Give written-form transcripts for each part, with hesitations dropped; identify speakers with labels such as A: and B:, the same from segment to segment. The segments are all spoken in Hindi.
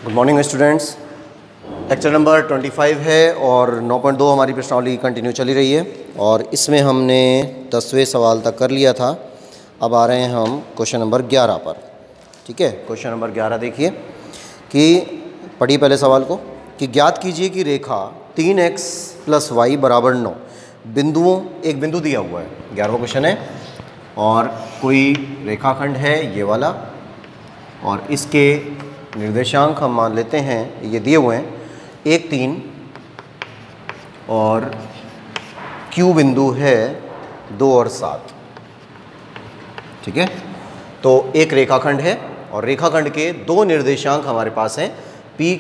A: Good morning students. Lecture number 25 है और 9.2 हमारी प्रश्नावली कंटिन्यू चली रही है और इसमें हमने 10वें सवाल तक कर लिया था। अब आ रहे हैं हम क्वेश्चन नंबर 11 पर। ठीक है, क्वेश्चन नंबर 11 देखिए कि पढ़िए पहले सवाल को कि ज्ञात कीजिए कि रेखा 3x + y = 9 बिंदुओं, एक बिंदु दिया हुआ है, 11वां क्वेश्चन है और कोई रेखाखंड है ये वाला और इसके निर्देशांक हम मान लेते हैं ये दिए हुए हैं 1, 3 और Q बिंदु है 2 और 7। ठीक है, तो एक रेखाखंड है और रेखाखंड के दो निर्देशांक हमारे पास हैं P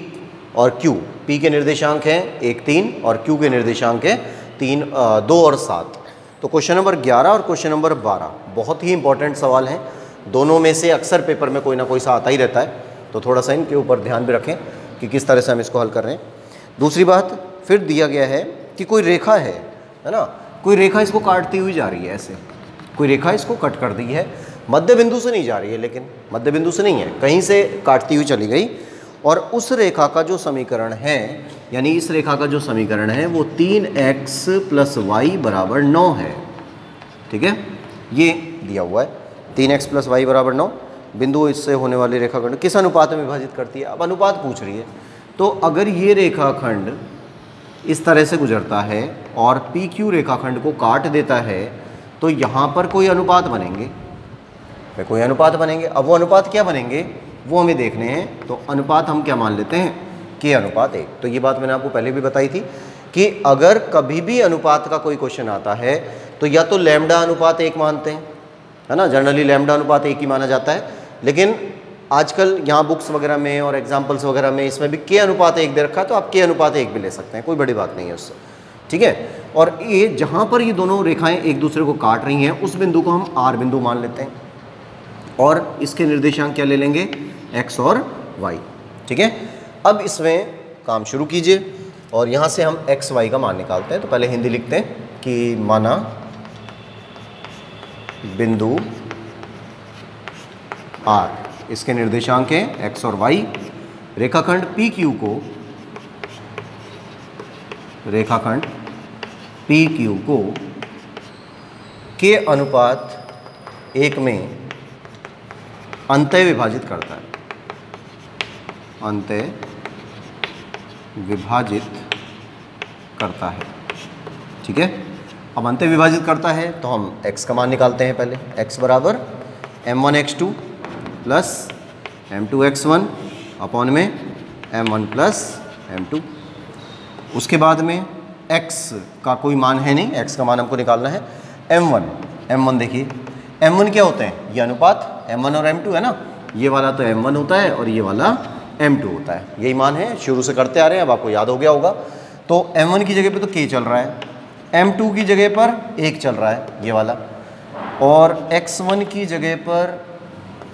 A: और Q। P के निर्देशांक हैं 1, 3 और Q के निर्देशांक हैं 2 और 7। तो क्वेश्चन नंबर 11 और क्वेश्चन नंबर 12 बहुत ही इंपॉर्टेंट सवाल हैं। दोनों में से अक्सर पेपर में कोई ना कोई सा आता ही रहता है, तो थोड़ा सा इनके ऊपर ध्यान भी रखें कि किस तरह से हम इसको हल कर रहे हैं। दूसरी बात, फिर दिया गया है कि कोई रेखा है ना, कोई रेखा इसको काटती हुई जा रही है, ऐसे कोई रेखा इसको कट कर दी है, मध्य बिंदु से नहीं जा रही है, लेकिन मध्य बिंदु से नहीं है, कहीं से काटती हुई चली गई और उस रेखा का जो समीकरण है, यानी इस रेखा का जो समीकरण है वो 3x + y = 9 है। ठीक है, ये दिया हुआ है 3x + y = 9 बिंदु इससे होने वाली रेखाखंड किस अनुपात में विभाजित करती है। अब अनुपात पूछ रही है, तो अगर ये रेखाखंड इस तरह से गुजरता है और PQ रेखाखंड को काट देता है तो यहाँ पर कोई अनुपात बनेंगे, कोई अनुपात बनेंगे। अब वो अनुपात क्या बनेंगे वो हमें देखने हैं, तो अनुपात हम क्या मान लेते हैं K अनुपात 1। तो ये बात मैंने आपको पहले भी बताई थी कि अगर कभी भी अनुपात का कोई क्वेश्चन आता है तो या तो लैम्डा अनुपात 1 मानते हैं, है ना, जनरली लैम्डा अनुपात 1 ही माना जाता है, लेकिन आजकल यहाँ बुक्स वगैरह में और एग्जाम्पल्स वगैरह में इसमें भी K अनुपात 1 दे रखा है, तो आप K अनुपात 1 भी ले सकते हैं, कोई बड़ी बात नहीं है उससे। ठीक है, और ये जहाँ पर ये दोनों रेखाएं एक दूसरे को काट रही हैं उस बिंदु को हम R बिंदु मान लेते हैं और इसके निर्देशांक क्या ले लेंगे, x और y। ठीक है, अब इसमें काम शुरू कीजिए और यहाँ से हम x y का मान निकालते हैं। तो पहले हिंदी लिखते हैं कि माना बिंदु R, इसके निर्देशांक हैं x और y, रेखाखंड PQ को K अनुपात 1 में अंतः विभाजित करता है, अंतः विभाजित करता है। ठीक है, अब अंतः विभाजित करता है तो हम x का मान निकालते हैं। पहले x = m1x2 + m2x1 अपॉन में m1 + m2। उसके बाद में x का कोई मान है नहीं, x का मान हमको निकालना है m1 देखिए m1 क्या होते हैं, ये अनुपात m1 और m2 है ना, ये वाला तो m1 होता है और ये वाला m2 होता है, यही मान है, शुरू से करते आ रहे हैं, अब आपको याद हो गया होगा। तो m1 की जगह पे तो k चल रहा है, m2 की जगह पर 1 चल रहा है ये वाला, और x1 की जगह पर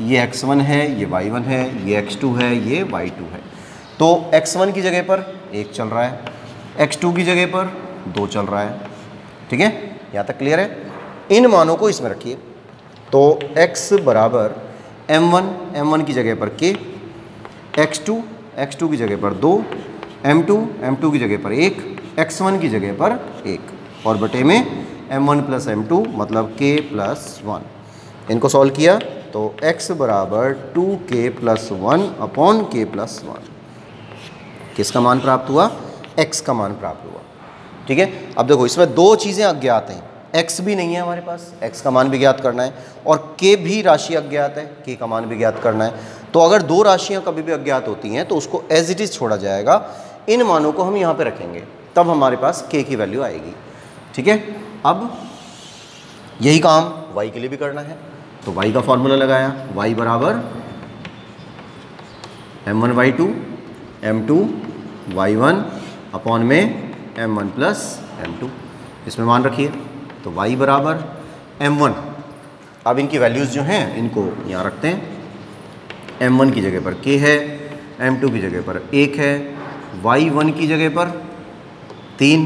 A: ये x1 है, ये y1 है, ये x2 है, ये y2 है। तो x1 की जगह पर 1 चल रहा है, x2 की जगह पर 2 चल रहा है। ठीक है, यहाँ तक क्लियर है। इन मानों को इसमें रखिए, तो x = m1 की जगह पर k, x2 की जगह पर 2, m2 की जगह पर 1, x1 की जगह पर 1 और बटे में m1 + m2 मतलब k + 1। इनको सॉल्व किया तो x = 2k + 1 अपॉन k + 1। किसका मान प्राप्त हुआ, x का मान प्राप्त हुआ। ठीक है, अब देखो इसमें दो चीज़ें अज्ञात हैं, x भी नहीं है हमारे पास, x का मान भी ज्ञात करना है, और k भी राशि अज्ञात है, k का मान भी ज्ञात करना है। तो अगर दो राशियां कभी भी अज्ञात होती हैं तो उसको एज इट इज़ छोड़ा जाएगा, इन मानों को हम यहाँ पे रखेंगे, तब हमारे पास k की वैल्यू आएगी। ठीक है, अब यही काम y के लिए भी करना है, तो y का फॉर्मूला लगाया, y = m1y2 m2 y1 upon में m1 + m2। इसमें मान रखिए, तो y = m1। अब इनकी वैल्यूज़ जो हैं इनको यहाँ रखते हैं, m1 की जगह पर k है, m2 की जगह पर 1 है, y1 की जगह पर 3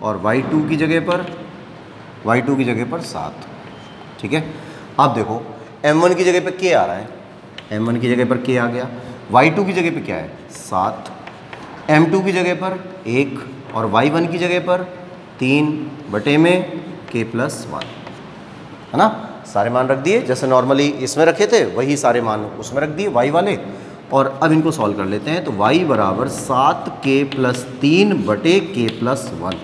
A: और y2 की जगह पर 7। ठीक है, अब देखो m1 की जगह पर k आ रहा है, m1 की जगह पर k आ गया, y2 की जगह पे क्या है 7, m2 की जगह पर 1 और y1 की जगह पर 3 बटे में k+1, है ना। सारे मान रख दिए, जैसे नॉर्मली इसमें रखे थे वही सारे मान उसमें रख दिए y वाले। और अब इनको सॉल्व कर लेते हैं। तो y बराबर 7k+3 बटे k+1।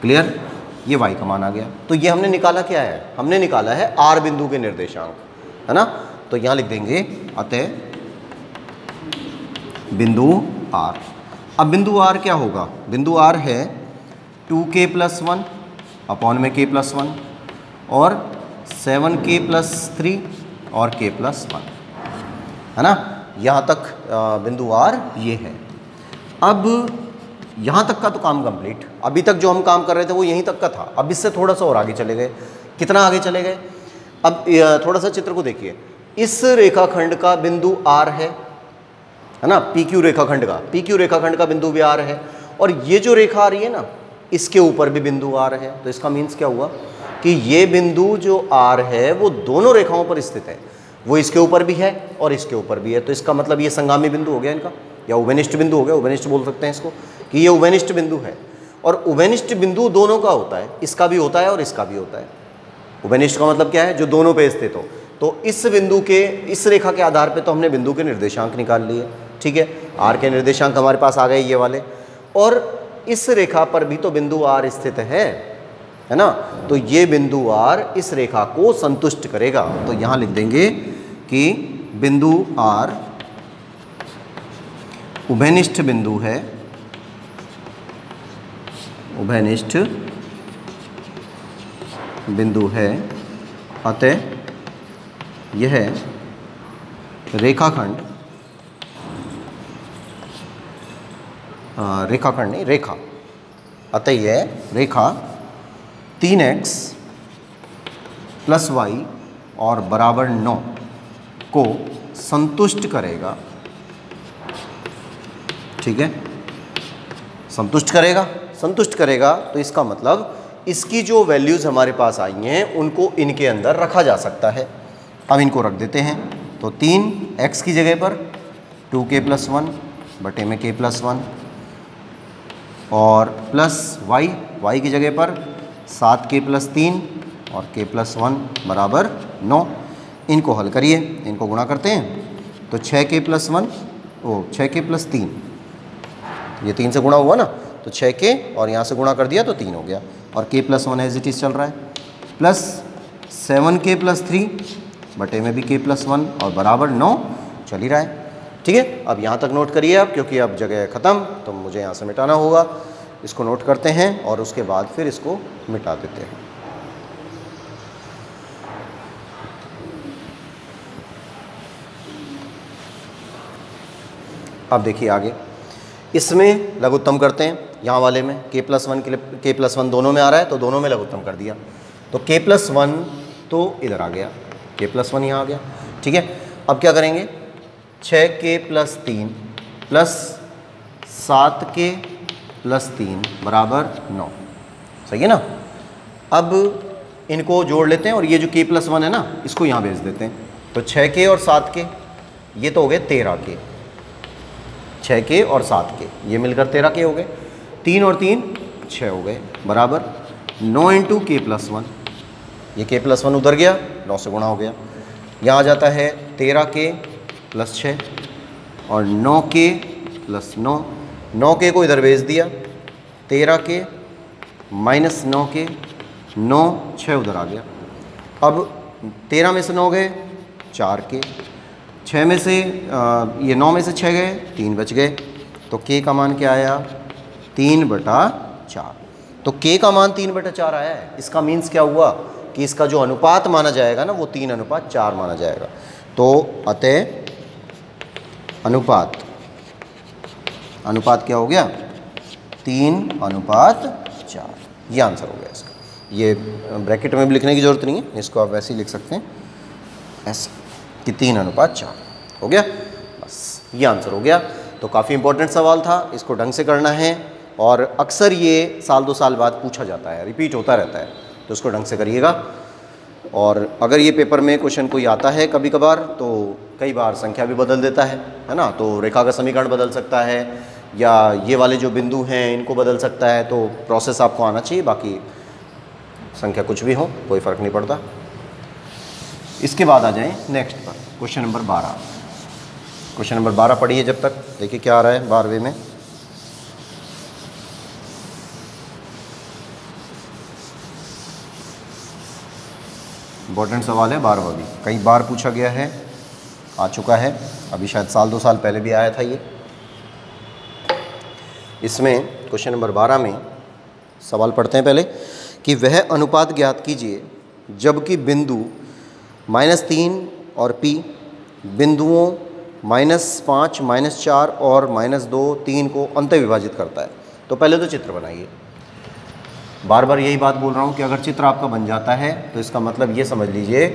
A: क्लियर, ये y का मान आ गया। तो ये हमने निकाला क्या है, हमने निकाला है r बिंदु के निर्देशांक, है ना। तो यहाँ लिख देंगे अतः बिंदु r। अब बिंदु r क्या होगा, बिंदु r है 2k+1 अपॉन में k+1 और 7k+3 और k+1, है ना। यहाँ तक बिंदु r ये है। अब यहाँ तक का तो काम कंप्लीट। अभी तक जो हम काम कर रहे थे वो यहीं तक का था। अब इससे थोड़ा सा और आगे चले गए। कितना आगे चले गए, अब थोड़ा सा चित्र को देखिए। इस रेखाखंड का बिंदु r है ना, PQ रेखाखंड का, PQ रेखाखंड का बिंदु भी r है। और ये जो रेखा आ रही है ना, इसके ऊपर भी बिंदु r है। तो इसका मीन्स क्या हुआ कि ये बिंदु जो r है वो दोनों रेखाओं पर स्थित है। वो इसके ऊपर भी है और इसके ऊपर भी है। तो इसका मतलब ये संगामी बिंदु हो गया इनका, या उभयनिष्ठ बिंदु हो गया। उभयनिष्ठ बोल सकते हैं इसको कि ये उभयनिष्ठ बिंदु है। और उभयनिष्ठ बिंदु दोनों का होता है, इसका भी होता है और इसका भी होता है। उभयनिष्ठ का मतलब क्या है, जो दोनों पे स्थित हो। तो इस बिंदु के, इस रेखा के आधार पे तो हमने बिंदु के निर्देशांक निकाल लिए, ठीक है। r के निर्देशांक हमारे पास आ गए ये वाले। और इस रेखा पर भी तो बिंदु r स्थित है ना। तो ये बिंदु r इस रेखा को संतुष्ट करेगा। तो यहाँ लिख देंगे कि बिंदु r उभयनिष्ठ बिंदु है, उभयनिष्ठ बिंदु है। अतः यह रेखाखंड, रेखाखंड नहीं रेखा, अतः यह रेखा 3x + y और बराबर 9 को संतुष्ट करेगा, ठीक है। संतुष्ट करेगा, संतुष्ट करेगा। तो इसका मतलब इसकी जो वैल्यूज़ हमारे पास आई हैं उनको इनके अंदर रखा जा सकता है। अब इनको रख देते हैं। तो 3x की जगह पर 2k+1 बटे में k+1 और प्लस y की जगह पर 7k+3 और k+1 बराबर 9। इनको हल करिए, इनको गुणा करते हैं। तो 6k+1 6k+3, ये 3 से गुणा हुआ ना, तो 6k और यहाँ से गुणा कर दिया तो 3 हो गया। और k+1 एज इट इज़ चल रहा है, प्लस 7k+3 बटे में भी k+1 और बराबर 9 चल ही रहा है, ठीक है। अब यहाँ तक नोट करिए आप, क्योंकि अब जगह ख़त्म तो मुझे यहाँ से मिटाना होगा। इसको नोट करते हैं और उसके बाद फिर इसको मिटा देते हैं। अब देखिए आगे, इसमें लघुत्तम करते हैं। यहाँ वाले में k+1 के लिए k+1 दोनों में आ रहा है तो दोनों में लघुत्तम कर दिया। तो k+1 तो इधर आ गया, k+1 यहाँ आ गया, ठीक है। अब क्या करेंगे, 6k+3 प्लस 7k+3 बराबर 9, सही है ना। अब इनको जोड़ लेते हैं और ये जो k+1 है ना, इसको यहाँ भेज देते हैं। तो 6k और 7k ये तो हो गए 13k, 6k और 7k ये मिलकर 13k हो गए। 3 और 3 6 हो गए बराबर 9 × k+1। ये k+1 उधर गया, 9 से गुणा हो गया। यहाँ आ जाता है 13k + 6 और 9k + 9, 9k को इधर भेज दिया, 13k - 9k, 9 6 उधर आ गया। अब 13 में से 9 गए 4k, 6 में से ये 9 में से 6 गए 3 बच गए। तो k का मान क्या आया, 3/4। तो k का मान 3/4 आया है। इसका मीन्स क्या हुआ कि इसका जो अनुपात माना जाएगा ना वो 3:4 माना जाएगा। तो अतः अनुपात क्या हो गया, 3:4। ये आंसर हो गया इसका। ये ब्रैकेट में भी लिखने की ज़रूरत नहीं है, इसको आप वैसे ही लिख सकते हैं ऐसे कि 3:4 हो गया, बस ये आंसर हो गया। तो काफ़ी इंपॉर्टेंट सवाल था, इसको ढंग से करना है। और अक्सर ये साल 2 साल बाद पूछा जाता है, रिपीट होता रहता है, तो उसको ढंग से करिएगा। और अगर ये पेपर में क्वेश्चन कोई आता है कभी कभार तो कई बार संख्या भी बदल देता है ना, तो रेखा का समीकरण बदल सकता है या ये वाले जो बिंदु हैं इनको बदल सकता है, तो प्रोसेस आपको आना चाहिए, बाकी संख्या कुछ भी हो कोई फ़र्क नहीं पड़ता। इसके बाद आ जाएं नेक्स्ट पर, क्वेश्चन नंबर 12। क्वेश्चन नंबर 12 पढ़िए जब तक, देखिए क्या आ रहा है 12वें में। इम्पोर्टेंट सवाल है 12वां भी, कई बार पूछा गया है, आ चुका है, अभी शायद साल 2 साल पहले भी आया था ये। इसमें क्वेश्चन नंबर 12 में सवाल पढ़ते हैं पहले कि वह अनुपात ज्ञात कीजिए जबकि बिंदु -3 और P बिंदुओं -5, -4 और -2, 3 को अंत विभाजित करता है। तो पहले तो चित्र बनाइए। बार बार यही बात बोल रहा हूँ कि अगर चित्र आपका बन जाता है तो इसका मतलब ये समझ लीजिए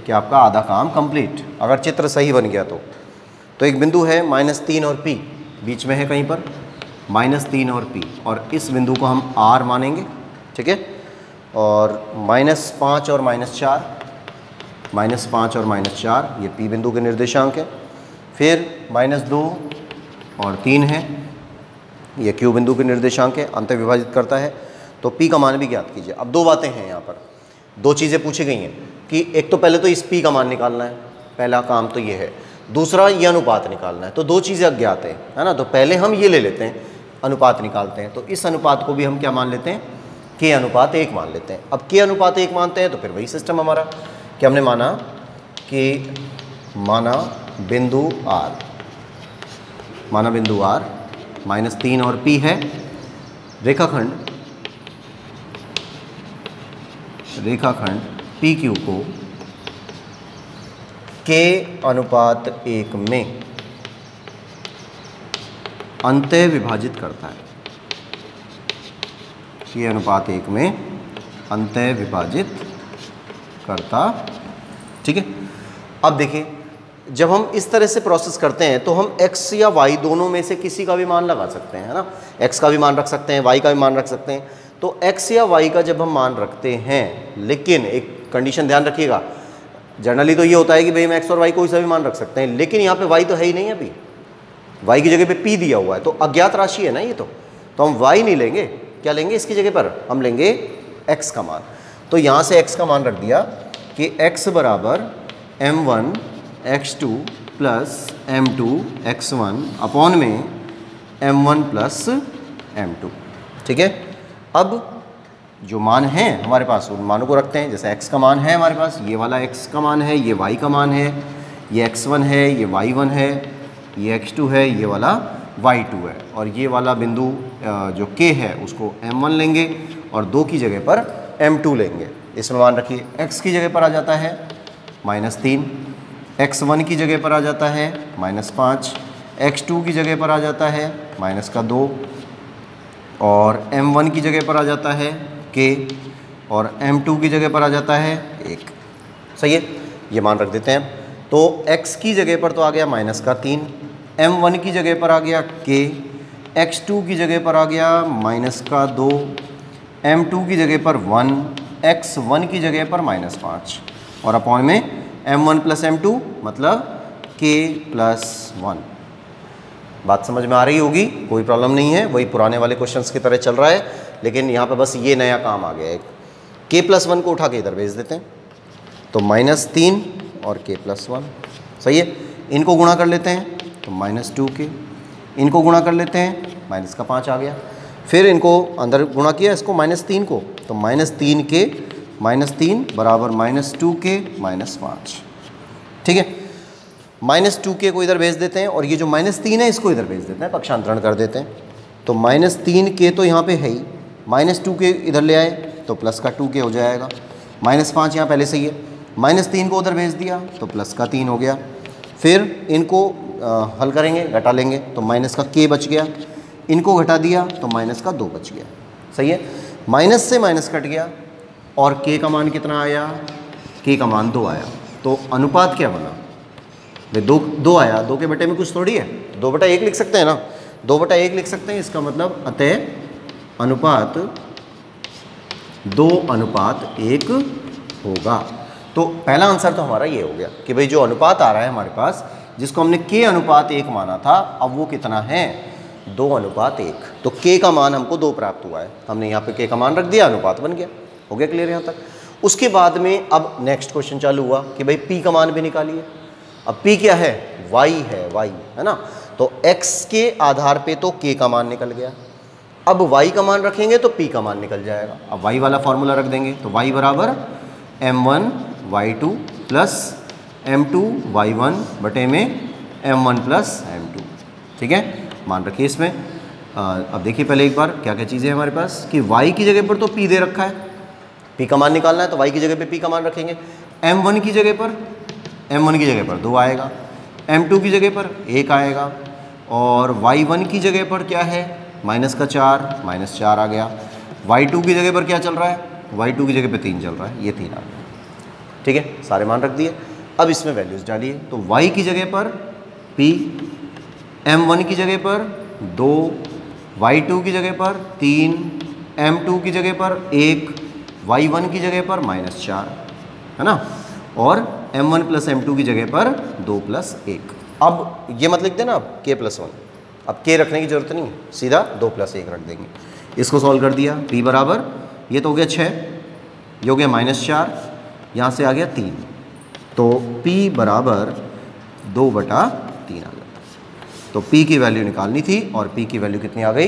A: कि आपका आधा काम कंप्लीट, अगर चित्र सही बन गया तो एक बिंदु है -3 और P, बीच में है कहीं पर -3 और P, और इस बिंदु को हम R मानेंगे, ठीक है, और -5 और -4, -5 और -4 ये P बिंदु के निर्देशांक है। फिर -2 और 3 है, ये Q बिंदु के निर्देशांक है, अंत विभाजित करता है। तो P का मान भी ज्ञात कीजिए। अब दो बातें हैं यहाँ पर, दो चीज़ें पूछी गई हैं कि एक तो पहले तो इस P का मान निकालना है, पहला काम तो ये है, दूसरा ये अनुपात निकालना है। तो दो चीज़ें अज्ञात है ना, तो पहले हम ये ले लेते हैं, अनुपात निकालते हैं। तो इस अनुपात को भी हम क्या मान लेते हैं, K अनुपात 1 मान लेते हैं। अब K अनुपात 1 मानते हैं तो फिर वही सिस्टम हमारा कि हमने माना कि बिंदु R, -3 और P है, रेखाखंड PQ को K अनुपात 1 में अंतः विभाजित करता है, K अनुपात 1 में अंतः विभाजित करता, ठीक है। अब देखिए जब हम इस तरह से प्रोसेस करते हैं तो हम x या y दोनों में से किसी का भी मान लगा सकते हैं, है ना, x का भी मान रख सकते हैं, y का भी मान रख सकते हैं। तो x या y का जब हम मान रखते हैं, लेकिन एक कंडीशन ध्यान रखिएगा, जनरली तो ये होता है कि भाई हम x और y कोई सा भी मान रख सकते हैं, लेकिन यहाँ पे y तो है ही नहीं अभी, y की जगह पे p दिया हुआ है, तो अज्ञात राशि है ना ये, तो हम y नहीं लेंगे, क्या लेंगे इसकी जगह पर, हम लेंगे x का मान। तो यहाँ से x का मान रख दिया कि x बराबर m1 x2 plus m2 x1 upon में m1 प्लस m2, ठीक है। अब जो मान है हमारे पास उन मानों को रखते हैं, जैसे x का मान है हमारे पास, ये वाला x का मान है, ये y का मान है, ये x1 है, ये y1 है, ये x2 है, ये वाला y2 है, और ये वाला बिंदु जो k है उसको m1 लेंगे और 2 की जगह पर m2 लेंगे। इसमें मान रखिए x की जगह पर आ जाता है -3, x1 की जगह पर आ जाता है -5, x2 की जगह पर आ जाता है -2, और m1 की जगह पर आ जाता है k, और m2 की जगह पर आ जाता है 1, सही है, ये मान रख देते हैं। तो x की जगह पर तो आ गया -3, m1 की जगह पर आ गया k, x2 की जगह पर आ गया -2, m2 की जगह पर 1, x1 की जगह पर -5, और अपॉन में m1 प्लस m2 मतलब k प्लस 1। बात समझ में आ रही होगी, कोई प्रॉब्लम नहीं है, वही पुराने वाले क्वेश्चंस की तरह चल रहा है, लेकिन यहाँ पे बस ये नया काम आ गया है। k प्लस 1 को उठा के इधर भेज देते हैं, तो -3 और k प्लस 1, सही है। इनको गुणा कर लेते हैं तो -2k, इनको गुणा कर लेते हैं, माइनस का 5 आ गया, फिर इनको अंदर गुणा किया इसको -3 को, तो -3k -3 बराबर -2k -5, ठीक है। -2k को इधर भेज देते हैं और ये जो -3 है इसको इधर भेज देते हैं, पक्षांतरण कर देते हैं। तो -3k तो यहाँ पे है ही, -2k इधर ले आए तो प्लस का 2k हो जाएगा, -5 यहाँ पहले से ही है, -3 को उधर भेज दिया तो प्लस का 3 हो गया। फिर इनको हल करेंगे, घटा लेंगे तो माइनस का k बच गया, इनको घटा दिया तो माइनस का 2 बच गया, सही है। माइनस से माइनस कट गया और k का मान कितना आया, k का मान 2 आया। तो अनुपात क्या बना भाई, 2 आया, 2 के बटे में कुछ थोड़ी है, 2/1 लिख सकते हैं ना, 2/1 लिख सकते हैं। इसका मतलब अतः अनुपात 2:1 होगा। तो पहला आंसर तो हमारा ये हो गया कि भाई जो अनुपात आ रहा है हमारे पास, जिसको हमने k अनुपात 1 माना था, अब वो कितना है 2 अनुपात 1। तो k का मान हमको 2 प्राप्त हुआ है, हमने यहाँ पे k का मान रख दिया, अनुपात बन गया। हो गया क्लियर यहाँ तक। उसके बाद में अब नेक्स्ट क्वेश्चन चालू हुआ कि भाई p का मान भी निकालिए। अब p क्या है, y है, y है ना। तो x के आधार पे तो k का मान निकल गया, अब y का मान रखेंगे तो p का मान निकल जाएगा। अब y वाला फॉर्मूला रख देंगे, तो y बराबर m1 y2 plus m2 y1 बटे में m1 प्लस m2। ठीक है, मान रखिए इसमें। अब देखिए पहले एक बार क्या क्या चीज़ें हैं हमारे पास कि y की जगह पर तो p दे रखा है, p का मान निकालना है तो y की जगह पे p का मान रखेंगे। m1 की जगह पर 2 आएगा, m2 की जगह पर 1 आएगा, और y1 की जगह पर क्या है माइनस का 4, माइनस 4 आ गया। y2 की जगह पर क्या चल रहा है, y2 की जगह पे 3 चल रहा है, ये 3 आ गया। ठीक है, सारे मान रख दिए। अब इसमें वैल्यूज डालिए, तो y की जगह पर p, m1 की जगह पर 2, y2 की जगह पर 3, m2 की जगह पर 1, y1 की जगह पर -4 है ना, और m1 प्लस m2 की जगह पर 2 प्लस 1। अब ये मत लिख देना अब k प्लस 1, अब k रखने की जरूरत नहीं है, सीधा 2 प्लस 1 रख देंगे। इसको सॉल्व कर दिया, p बराबर ये तो हो गया 6, ये हो गया -4, यहाँ से आ गया 3, तो p बराबर 2/3 आ गया। तो p की वैल्यू निकालनी थी और p की वैल्यू कितनी आ गई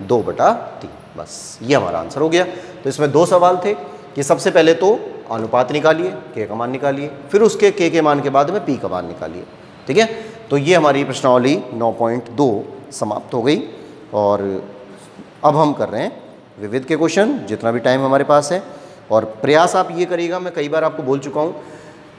A: 2/3। बस ये हमारा आंसर हो गया। तो इसमें 2 सवाल थे कि सबसे पहले तो अनुपात निकालिए, k का मान निकालिए, फिर उसके k के मान के बाद में p का मान निकालिए। ठीक है, तो ये हमारी प्रश्नावली 9.2 समाप्त हो गई। और अब हम कर रहे हैं विविध के क्वेश्चन, जितना भी टाइम हमारे पास है। और प्रयास आप ये करिएगा, मैं कई बार आपको बोल चुका हूँ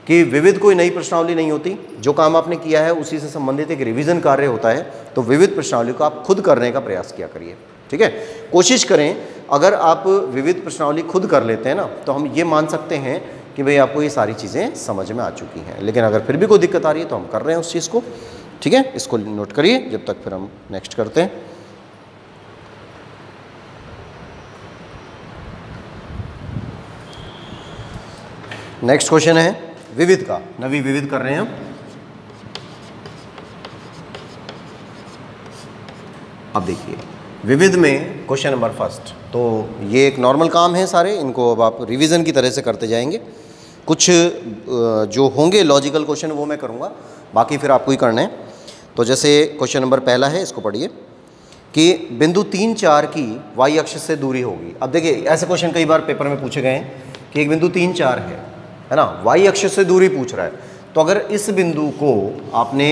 A: कि विविध कोई नई प्रश्नावली नहीं होती, जो काम आपने किया है उसी से संबंधित एक रिवीजन कार्य होता है। तो विविध प्रश्नावली को आप खुद करने का प्रयास किया करिए। ठीक है, कोशिश करें, अगर आप विविध प्रश्नावली खुद कर लेते हैं ना, तो हम ये मान सकते हैं कि भाई आपको ये सारी चीज़ें समझ में आ चुकी हैं। लेकिन अगर फिर भी कोई दिक्कत आ रही है तो हम कर रहे हैं उस चीज़ को। ठीक है, इसको नोट करिए, जब तक फिर हम नेक्स्ट करते हैं। नेक्स्ट क्वेश्चन है विविध का, नवी विविध कर रहे हैं हम। अब देखिए विविध में क्वेश्चन नंबर फर्स्ट, तो ये एक नॉर्मल काम है सारे, इनको अब आप रिवीजन की तरह से करते जाएंगे। कुछ जो होंगे लॉजिकल क्वेश्चन वो मैं करूँगा, बाकी फिर आपको ही करना है। तो जैसे क्वेश्चन नंबर पहला है, इसको पढ़िए कि बिंदु 3, 4 की y अक्ष से दूरी होगी। अब देखिए ऐसे क्वेश्चन कई बार पेपर में पूछे गए हैं कि एक बिंदु 3, 4 है ना, y अक्ष से दूरी पूछ रहा है। तो अगर इस बिंदु को आपने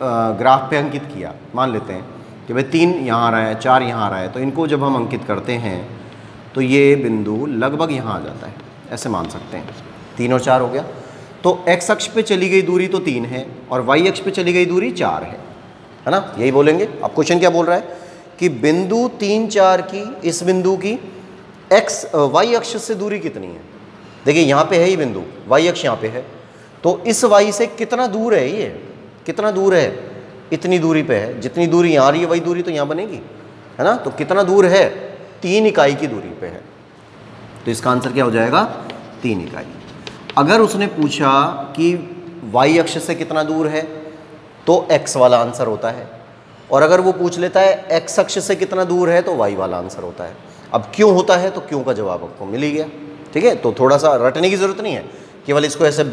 A: ग्राफ पे अंकित किया, मान लेते हैं कि भाई 3 यहाँ आ रहा है, 4 यहाँ आ रहा है, तो इनको जब हम अंकित करते हैं तो ये बिंदु लगभग यहाँ आ जाता है, ऐसे मान सकते हैं। 3 और 4 हो गया। तो x अक्ष पे चली गई दूरी तो 3 है और y अक्ष पे चली गई दूरी 4 है ना, यही बोलेंगे। अब क्वेश्चन क्या बोल रहा है कि बिंदु 3, 4 की इस बिंदु की y अक्ष से दूरी कितनी है। देखिए यहाँ पे है ही बिंदु, y अक्ष यहाँ पे है, तो इस y से कितना दूर है, ये कितना दूर है, इतनी दूरी पे है। जितनी दूरी यहाँ आ रही है वही दूरी तो यहाँ बनेगी, है ना। तो कितना दूर है, 3 इकाई की दूरी पे है। तो इसका आंसर क्या हो जाएगा, 3 इकाई। अगर उसने पूछा कि y अक्ष से कितना दूर है तो x वाला आंसर होता है, और अगर वो पूछ लेता है x अक्ष से कितना दूर है तो y वाला आंसर होता है। अब क्यों होता है, तो क्यों का जवाब आपको मिल ही गया। ठीक है, तो थोड़ा सा रटने की ज़रूरत नहीं है, केवल इसको ऐसे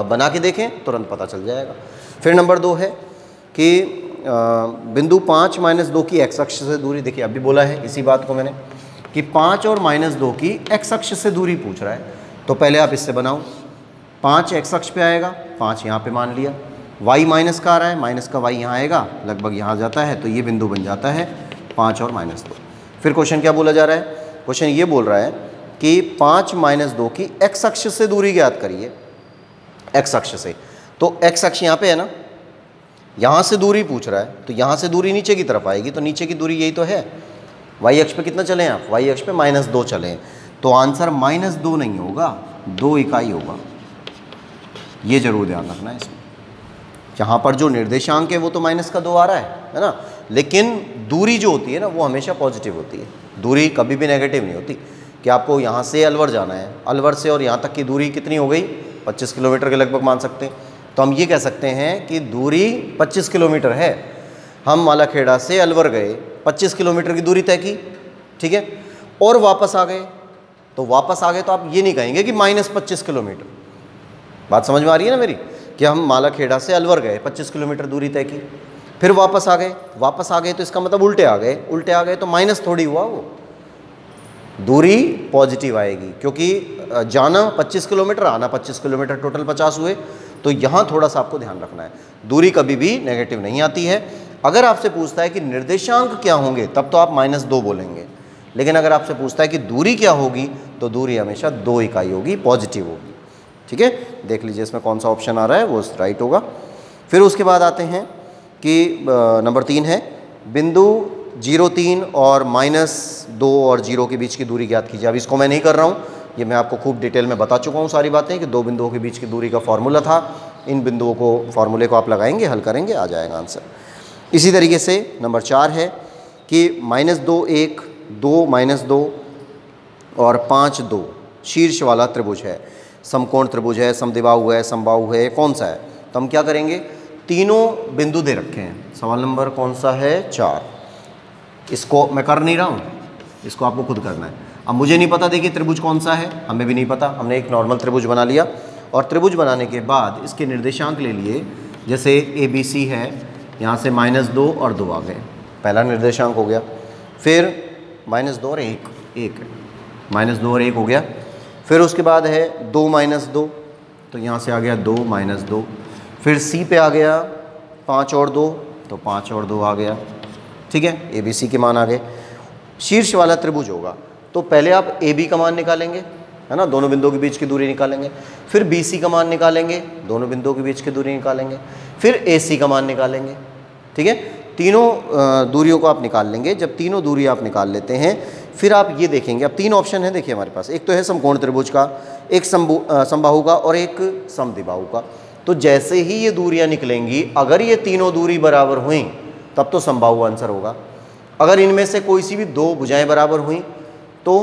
A: बना के देखें, तुरंत पता चल जाएगा। फिर नंबर 2 है कि बिंदु 5, -2 की x अक्ष से दूरी। देखिए अभी बोला है इसी बात को मैंने कि 5 और -2 की x अक्ष से दूरी पूछ रहा है। तो पहले आप इससे बनाओ, 5 x अक्ष पे आएगा, 5 यहाँ पे मान लिया, y माइनस का आ रहा है, माइनस का y यहाँ आएगा, लगभग यहाँ जाता है, तो ये बिंदु बन जाता है 5 और -2। फिर क्वेश्चन क्या बोला जा रहा है, क्वेश्चन ये बोल रहा है कि 5 -2 की x अक्ष से दूरी ज्ञात करिए। x अक्ष से, तो x अक्ष यहाँ पे है ना, यहाँ से दूरी पूछ रहा है, तो यहाँ से दूरी नीचे की तरफ आएगी, तो नीचे की दूरी यही तो है। y अक्ष पे कितना चले हैं आप, y अक्ष पे -2 चले हैं, तो आंसर -2 नहीं होगा, 2 इकाई होगा। ये जरूर ध्यान रखना है इसमें। यहाँ पर जो निर्देशांक है वो तो -2 आ रहा है ना, लेकिन दूरी जो होती है ना वो हमेशा पॉजिटिव होती है। दूरी कभी भी नेगेटिव नहीं होती। कि आपको यहाँ से अलवर जाना है, अलवर से और यहाँ तक की दूरी कितनी हो गई, 25 किलोमीटर के लगभग मान सकते हैं। तो हम ये कह सकते हैं कि दूरी 25 किलोमीटर है। हम मालाखेड़ा से अलवर गए, 25 किलोमीटर की दूरी तय की, ठीक है, और वापस आ गए। तो वापस आ गए तो आप ये नहीं कहेंगे कि -25 किलोमीटर। बात समझ में आ रही है ना मेरी, कि हम मालाखेड़ा से अलवर गए, 25 किलोमीटर दूरी तय की, फिर वापस आ गए। वापस आ गए तो इसका मतलब उल्टे आ गए, उल्टे आ गए तो माइनस थोड़ी हुआ, वो दूरी पॉजिटिव आएगी, क्योंकि जाना 25 किलोमीटर, आना 25 किलोमीटर, टोटल 50 हुए। तो यहाँ थोड़ा सा आपको ध्यान रखना है, दूरी कभी भी नेगेटिव नहीं आती है। अगर आपसे पूछता है कि निर्देशांक क्या होंगे, तब तो आप -2 बोलेंगे, लेकिन अगर आपसे पूछता है कि दूरी क्या होगी, तो दूरी हमेशा 2 इकाई होगी, पॉजिटिव होगी, ठीक है। देख लीजिए इसमें कौन सा ऑप्शन आ रहा है, वो राइट होगा। फिर उसके बाद आते हैं कि नंबर 3 है, बिंदु 0,3 और -2 और 0 के बीच की दूरी ज्ञात कीजिए। अब इसको मैं नहीं कर रहा हूँ, ये मैं आपको खूब डिटेल में बता चुका हूँ सारी बातें, कि 2 बिंदुओं के बीच की दूरी का फॉर्मूला था। इन बिंदुओं को, फॉर्मूले को आप लगाएंगे, हल करेंगे, आ जाएगा आंसर। इसी तरीके से नंबर 4 है कि -2 1, 2 -2 और 5 2 शीर्ष वाला त्रिभुज है, समकोण त्रिभुज है, समद्विबाहु है, समबाहु है, कौन सा है? तो हम क्या करेंगे, तीनों बिंदु दे रखे हैं। सवाल नंबर कौन सा है? 4। इसको मैं कर नहीं रहा हूँ, इसको आपको खुद करना है। अब मुझे नहीं पता, देखिए त्रिभुज कौन सा है, हमें भी नहीं पता। हमने एक नॉर्मल त्रिभुज बना लिया, और त्रिभुज बनाने के बाद इसके निर्देशांक ले लिए। जैसे ABC है, यहाँ से -2 और 2 आ गए, पहला निर्देशांक हो गया। फिर -2 और 1 है, -2 और 1 हो गया। फिर उसके बाद है 2 -2, तो यहाँ से आ गया 2 -2। फिर C पे आ गया 5 और 2, तो 5 और 2 आ गया, ठीक है। ABC के मान आ गए। शीर्ष वाला त्रिभुज होगा, तो पहले आप AB का मान निकालेंगे, है ना, दोनों बिंदुओं के बीच की दूरी निकालेंगे। फिर BC का मान निकालेंगे, दोनों बिंदुओं के बीच की दूरी निकालेंगे। फिर AC का मान निकालेंगे, ठीक है। तीनों दूरियों को आप निकाल लेंगे। जब तीनों दूरी आप निकाल लेते हैं, फिर आप ये देखेंगे, अब 3 ऑप्शन है, देखिए हमारे पास, एक तो है समकोण त्रिभुज का, एक समबाहु का और एक समद्विबाहु का। तो जैसे ही ये दूरियां निकलेंगी, अगर ये तीनों दूरी बराबर हुई, तब तो समबाहु आंसर होगा। अगर इनमें से कोई सी भी 2 भुजाएं बराबर हुई, तो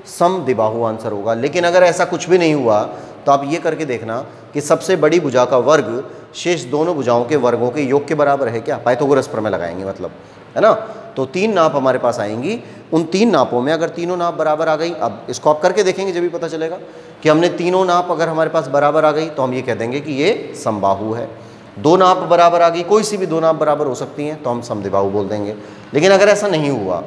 A: समद्विबाहु आंसर होगा। लेकिन अगर ऐसा कुछ भी नहीं हुआ, तो आप ये करके देखना कि सबसे बड़ी भुजा का वर्ग शेष दोनों भुजाओं के वर्गों के योग के बराबर है क्या। पाइथागोरस प्रमेय लगाएंगे, मतलब, है ना। तो 3 नाप हमारे पास आएंगी। उन 3 नापों में अगर तीनों नाप बराबर आ गई, अब इसको आप करके देखेंगे, जब भी पता चलेगा कि हमने तीनों नाप अगर हमारे पास बराबर आ गई, तो हम ये कह देंगे कि ये समबाहु है। 2 नाप बराबर आ गई, कोई सी भी 2 नाप बराबर हो सकती हैं, तो हम समद्विबाहु बोल देंगे। लेकिन अगर ऐसा नहीं हुआ,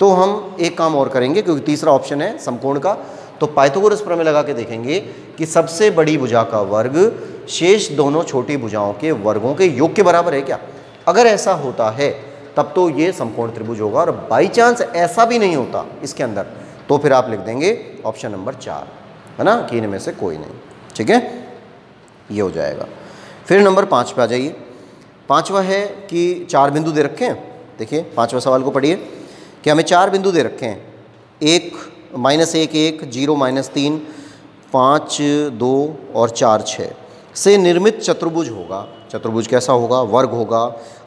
A: तो हम एक काम और करेंगे, क्योंकि तीसरा ऑप्शन है समकोण का, तो पाइथागोरस प्रमेय लगा के देखेंगे कि सबसे बड़ी भुजा का वर्ग शेष दोनों छोटी भुजाओं के वर्गों के योग के बराबर है क्या। अगर ऐसा होता है, तब तो ये समकोण त्रिभुज होगा। और बाई चांस ऐसा भी नहीं होता इसके अंदर, तो फिर आप लिख देंगे ऑप्शन नंबर 4, है ना, कि इनमें से कोई नहीं, ठीक है, ये हो जाएगा। फिर नंबर 5 पे आ जाइए। 5वां है कि 4 बिंदु दे रखे हैं। देखिए 5वां सवाल को पढ़िए कि हमें 4 बिंदु दे रखे हैं, 1 -1 1, 0 -3, 5 2 और 4 6 से निर्मित चतुर्भुज होगा। चतुर्भुज कैसा होगा? वर्ग होगा,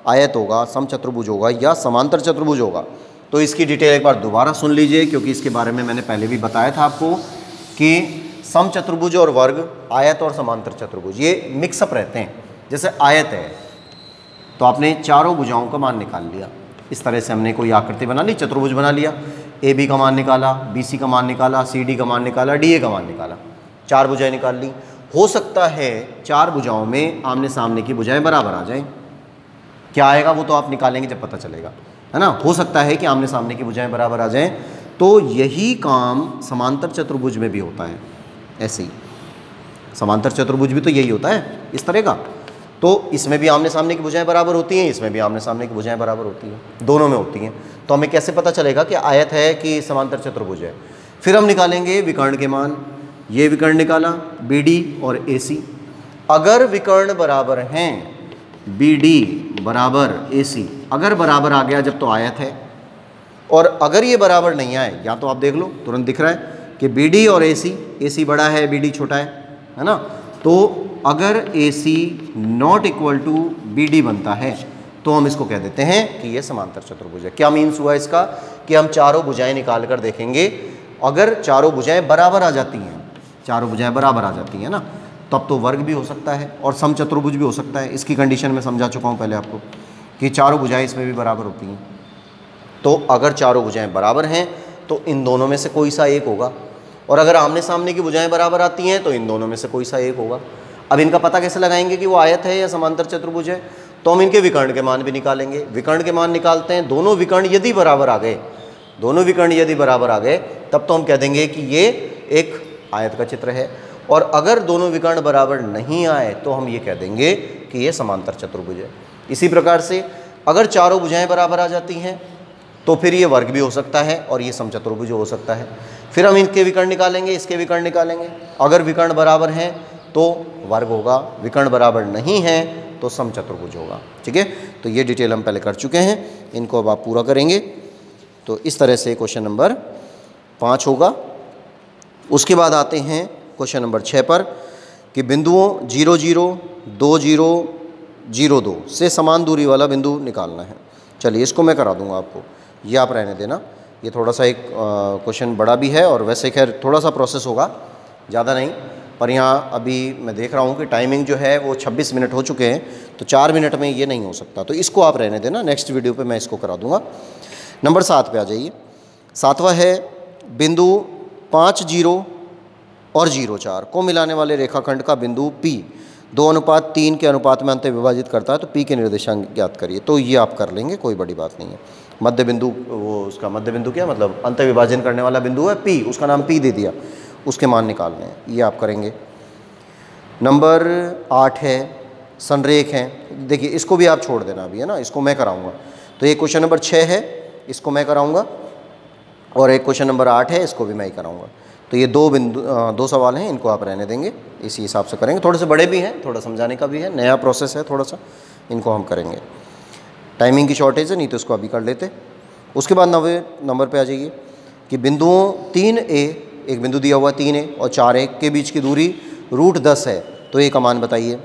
A: आयत होगा, समचतुर्भुज होगा या समांतर चतुर्भुज होगा। तो इसकी डिटेल एक बार दोबारा सुन लीजिए, क्योंकि इसके बारे में मैंने पहले भी बताया था आपको कि समचतुर्भुज और वर्ग, आयत और समांतर चतुर्भुज ये मिक्सअप रहते हैं। जैसे आयत है, तो आपने चारों भुजाओं का मान निकाल लिया। इस तरह से हमने कोई आकृति बना ली, चतुर्भुज बना लिया, AB का मान निकाला, BC का मान निकाला, CD का मान निकाला, DA का मान निकाला, 4 भुजाएं निकाल ली। हो सकता है 4 भुजाओं में आमने सामने की भुजाएं बराबर आ जाएं। क्या आएगा वो तो आप निकालेंगे जब पता चलेगा, है ना। हो सकता है कि आमने सामने की भुजाएं बराबर आ जाएं। तो यही काम समांतर चतुर्भुज में भी होता है। ऐसे ही समांतर चतुर्भुज भी तो यही होता है, इस तरह का। तो इसमें भी आमने सामने की भुजाएं बराबर होती हैं, इसमें भी आमने सामने की भुजाएं बराबर होती हैं, दोनों में होती हैं। तो हमें कैसे पता चलेगा कि आयत है कि समांतर चतुर्भुज है? फिर हम निकालेंगे विकर्ण के मान। ये विकर्ण निकाला, BD और AC। अगर विकर्ण बराबर हैं, BD बराबर AC, अगर बराबर आ गया जब, तो आयत है। और अगर ये बराबर नहीं आए, या तो आप देख लो, तुरंत दिख रहा है कि BD और AC बड़ा है, BD छोटा है ना। तो अगर AC not equal to BD बनता है, तो हम इसको कह देते हैं कि ये समांतर चतुर्भुज है। क्या मीन्स हुआ इसका? कि हम चारों भुजाएं निकाल कर देखेंगे, अगर चारों भुजाएं बराबर आ जाती हैं, चारों भुजाएं बराबर आ जाती हैं ना, तब तो वर्ग भी हो सकता है और समचतुर्भुज भी हो सकता है। इसकी कंडीशन मैं समझा चुका हूँ पहले आपको कि चारों भुजाएं इसमें भी बराबर होती हैं। तो अगर चारों भुजाएं बराबर हैं तो इन दोनों में से कोई सा एक होगा, और अगर आमने सामने की भुजाएं बराबर आती हैं तो इन दोनों में से कोई सा एक होगा। अब इनका पता कैसे लगाएंगे कि वो आयत है या समांतर चतुर्भुज है? तो हम इनके विकर्ण के मान भी निकालेंगे। विकर्ण के मान निकालते हैं, दोनों विकर्ण यदि बराबर आ गए, दोनों विकर्ण यदि बराबर आ गए तब तो हम कह देंगे कि ये एक आयत का चित्र है, और अगर दोनों विकर्ण बराबर नहीं आए तो हम ये कह देंगे कि ये समांतर चतुर्भुज है। इसी प्रकार से अगर चारों भुजाएं बराबर आ जाती हैं तो फिर ये वर्ग भी हो सकता है और ये समचतुर्भुज हो सकता है। फिर हम इनके विकर्ण निकालेंगे, इसके विकर्ण निकालेंगे। अगर विकर्ण बराबर हैं तो वर्ग होगा, विकर्ण बराबर नहीं हैं तो समचतुर्भुज होगा। ठीक है, तो ये डिटेल हम पहले कर चुके हैं, इनको अब आप पूरा करेंगे। तो इस तरह से क्वेश्चन नंबर 5 होगा। उसके बाद आते हैं क्वेश्चन नंबर 6 पर कि बिंदुओं 0 0 2 0 0 2 से समान दूरी वाला बिंदु निकालना है। चलिए इसको मैं करा दूंगा आपको, ये आप रहने देना। ये थोड़ा सा एक क्वेश्चन बड़ा भी है और वैसे खैर थोड़ा सा प्रोसेस होगा, ज़्यादा नहीं। पर यहाँ अभी मैं देख रहा हूँ कि टाइमिंग जो है वो 26 मिनट हो चुके हैं, तो 4 मिनट में ये नहीं हो सकता, तो इसको आप रहने देना। नेक्स्ट वीडियो पे मैं इसको करा दूँगा। नंबर 7 पे आ जाइए। 7वां है बिंदु 5 0 और 0 4 को मिलाने वाले रेखाखंड का बिंदु P 2:3 के अनुपात में अंत विभाजित करता है, तो P के निर्देशांक ज्ञात करिए। तो ये आप कर लेंगे, कोई बड़ी बात नहीं है। मध्य बिंदु, वो उसका मध्य बिंदु क्या मतलब अंत विभाजन करने वाला बिंदु है P, उसका नाम P दे दिया, उसके मान निकालने हैं, ये आप करेंगे। नंबर 8 है संरेख हैं। देखिए इसको भी आप छोड़ देना अभी, है ना, इसको मैं कराऊंगा। तो ये क्वेश्चन नंबर 6 है, इसको मैं कराऊंगा, और एक क्वेश्चन नंबर 8 है, इसको भी मैं ही कराऊंगा। तो ये दो सवाल हैं, इनको आप रहने देंगे, इसी हिसाब से करेंगे। थोड़े से बड़े भी हैं, थोड़ा समझाने का भी है, नया प्रोसेस है थोड़ा सा, इनको हम करेंगे। टाइमिंग की शॉर्टेज है, नहीं तो इसको अभी कर लेते। उसके बाद 9वें नंबर पे आ जाइए कि बिंदुओं 3A, एक बिंदु दिया हुआ 3A और 4A के बीच की दूरी √10 है, तो ये का मान बताइए।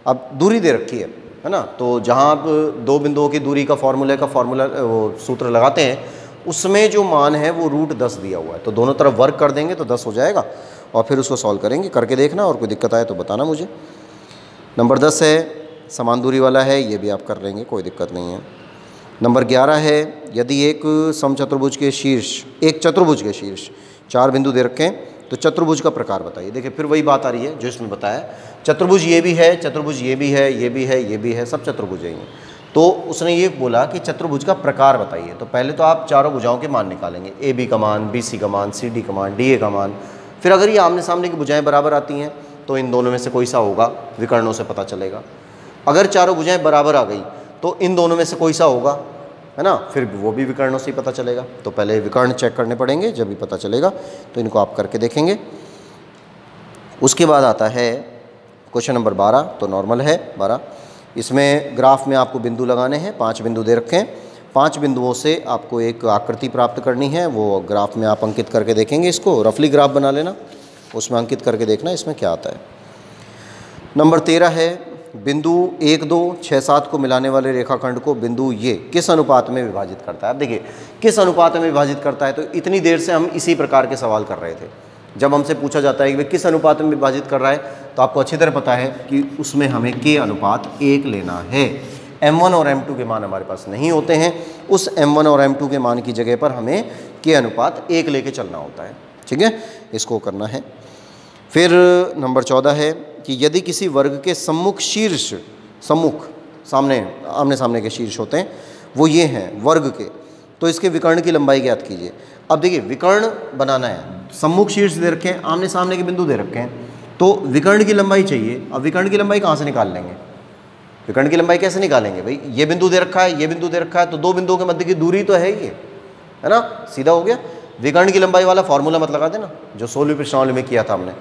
A: अब दूरी दे रखी है ना, तो जहाँ आप दो बिंदुओं की दूरी का फॉर्मूला वो सूत्र लगाते हैं, उसमें जो मान है वो √10 दिया हुआ है, तो दोनों तरफ वर्ग कर देंगे तो 10 हो जाएगा, और फिर उसको सॉल्व करेंगे, करके देखना, और कोई दिक्कत आए तो बताना मुझे। नंबर 10 है समान दूरी वाला है, ये भी आप कर लेंगे, कोई दिक्कत नहीं है। नंबर 11 है यदि एक समचतुर्भुज के शीर्ष, एक चतुर्भुज के शीर्ष 4 बिंदु दे रखें तो चतुर्भुज का प्रकार बताइए। देखिए फिर वही बात आ रही है जो इसमें बताया, चतुर्भुज ये भी है, चतुर्भुज ये भी है, ये भी है, ये भी है, सब चतुर्भुज है। तो उसने ये बोला कि चतुर्भुज का प्रकार बताइए। तो पहले तो आप चारों भुजाओं के मान निकालेंगे, AB का मान, BC का मान, CD का मान, DA का मान। फिर अगर ये आमने सामने की भुजाएं बराबर आती हैं तो इन दोनों में से कोई सा होगा, विकर्णों से पता चलेगा। अगर चारों भुजाएं बराबर आ गई तो इन दोनों में से कोई सा होगा, है ना, फिर वो भी विकर्णों से ही पता चलेगा। तो पहले विकर्ण चेक करने पड़ेंगे, जब भी पता चलेगा तो इनको आप करके देखेंगे। उसके बाद आता है क्वेश्चन नंबर 12, तो नॉर्मल है 12। इसमें ग्राफ में आपको बिंदु लगाने हैं, 5 बिंदु दे रखे हैं। 5 बिंदुओं से आपको एक आकृति प्राप्त करनी है, वो ग्राफ में आप अंकित करके देखेंगे। इसको रफली ग्राफ बना लेना, उसमें अंकित करके देखना इसमें क्या आता है। नंबर 13 है बिंदु 1 2 6 7 को मिलाने वाले रेखाखंड को बिंदु ये किस अनुपात में विभाजित करता है। अब देखिए किस अनुपात में विभाजित करता है, तो इतनी देर से हम इसी प्रकार के सवाल कर रहे थे। जब हमसे पूछा जाता है कि वे किस अनुपात में विभाजित कर रहा है, तो आपको अच्छी तरह पता है कि उसमें हमें K अनुपात 1 लेना है। M1 और M2 के मान हमारे पास नहीं होते हैं, उस M1 और M2 के मान की जगह पर हमें K अनुपात 1 लेके चलना होता है। ठीक है, इसको करना है। फिर नंबर 14 है कि यदि किसी वर्ग के सम्मुख शीर्ष, सम्मुख सामने आमने सामने के शीर्ष होते हैं, वो ये हैं वर्ग के, तो इसके विकर्ण की लंबाई ज्ञात कीजिए। अब देखिए विकर्ण बनाना है, सम्मुख शीर्ष दे रखे हैं, आमने सामने के बिंदु दे रखे हैं, तो विकर्ण की लंबाई चाहिए। अब विकर्ण की लंबाई कहाँ से निकाल लेंगे, विकर्ण की लंबाई कैसे निकालेंगे भाई, ये बिंदु दे रखा है, ये बिंदु दे रखा है, तो दो बिंदुओं के मध्य की दूरी तो है ही है ना, सीधा हो गया। विकर्ण की लंबाई वाला फॉर्मूला मत लगा देना जो 16वीं प्रश्नावली में किया था हमने,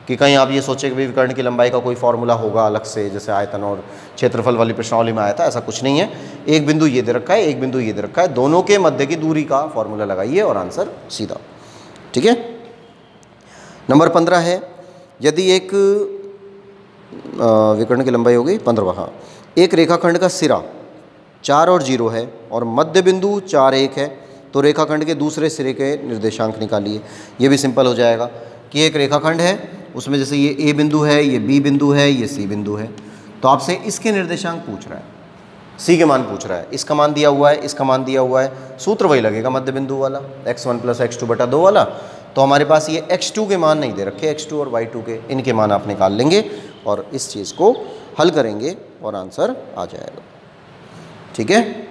A: कि कहीं आप ये सोचे कि भाई विकर्ण की लंबाई का कोई फॉर्मूला होगा अलग से, जैसे आयतन और क्षेत्रफल वाली प्रश्नावली में आया था, ऐसा कुछ नहीं है। एक बिंदु ये दे रखा है, एक बिंदु ये दे रखा है, दोनों के मध्य की दूरी का फॉर्मूला लगाइए और आंसर सीधा। ठीक है। नंबर 15 है यदि एक विकर्ण की लंबाई हो गई 15, हाँ, एक रेखाखंड का सिरा 4 और 0 है और मध्य बिंदु 4 1 है, तो रेखाखंड के दूसरे सिरे के निर्देशांक निकालिए। ये भी सिंपल हो जाएगा कि एक रेखाखंड है उसमें जैसे ये ए बिंदु है, ये बी बिंदु है, ये सी बिंदु है, तो आपसे इसके निर्देशांक पूछ रहा है, सी के मान पूछ रहा है, इसका मान दिया हुआ है, इसका मान दिया हुआ है, सूत्र वही लगेगा मध्य बिंदु वाला x1 + x2/2 वाला। तो हमारे पास ये x2 के मान नहीं दे रखे, x2 और y2 के, इनके मान आप निकाल लेंगे और इस चीज़ को हल करेंगे और आंसर आ जाएगा। ठीक है।